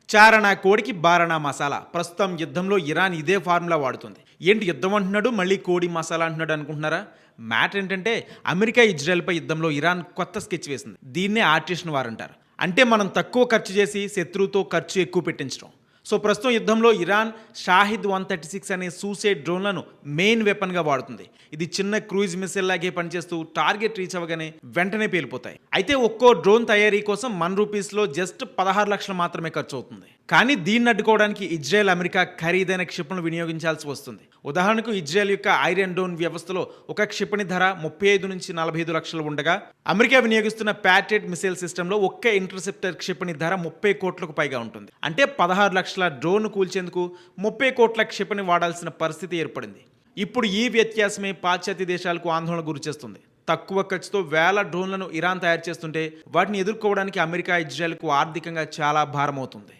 చారణ కోడికి బారణ మసాలా. ప్రస్తుతం యుద్ధంలో ఇరాన్ ఇదే ఫార్ములా వాడుతుంది. ఏంటి యుద్ధం అంటున్నాడు, మళ్ళీ కోడి మసాలా అంటున్నాడు అనుకుంటున్నారా? మ్యాటర్ ఏంటంటే అమెరికా ఇజ్రాయెల్పై యుద్ధంలో ఇరాన్ కొత్త స్కెచ్ వేసింది. దీన్నే ఆర్టిషన్ వార్ అంటారు. అంటే మనం తక్కువ ఖర్చు చేసి శత్రువుతో ఖర్చు ఎక్కువ పెట్టించడం. సో ప్రస్తుతం యుద్ధంలో ఇరాన్ షాహిద్ 136 అనే సూసైడ్ డ్రోన్లను మెయిన్ వెపన్గా వాడుతుంది. ఇది చిన్న క్రూయిజ్ మిసైల్ లాగే పనిచేస్తూ టార్గెట్ రీచ్ అవ్వగానే వెంటనే పేలిపోతాయి. అయితే ఒక్కో డ్రోన్ తయారీ కోసం ₹1 జస్ట్ 16 లక్షలు మాత్రమే ఖర్చు అవుతుంది. కానీ దీన్ని అడ్డుకోవడానికి ఇజ్రాయెల్, అమెరికా ఖరీదైన క్షిపణులు వినియోగించాల్సి వస్తుంది. ఉదాహరణకు ఇజ్రాయెల్ యొక్క ఐరన్ డోన్ వ్యవస్థలో ఒక క్షిపణి ధర 35 నుంచి 45 లక్షలు ఉండగా, అమెరికా వినియోగిస్తున్న ప్యాట్రియట్ మిసైల్ సిస్టంలో ఒక్క ఇంటర్సెప్టర్ క్షిపణి ధర 30 కోట్లకు పైగా ఉంటుంది. అంటే 16 లక్షల డ్రోన్ కూల్చేందుకు 30 కోట్ల క్షిపణి వాడాల్సిన పరిస్థితి ఏర్పడింది. ఇప్పుడు ఈ వ్యత్యాసమే పాశ్చాత్య దేశాలకు ఆందోళన గురిచేస్తుంది. తక్కువ ఖర్చుతో వేల డ్రోన్లను ఇరాన్ తయారు చేస్తుంటే వాటిని ఎదుర్కోవడానికి అమెరికా, ఇజ్రాయెల్కు ఆర్థికంగా చాలా భారం అవుతుంది.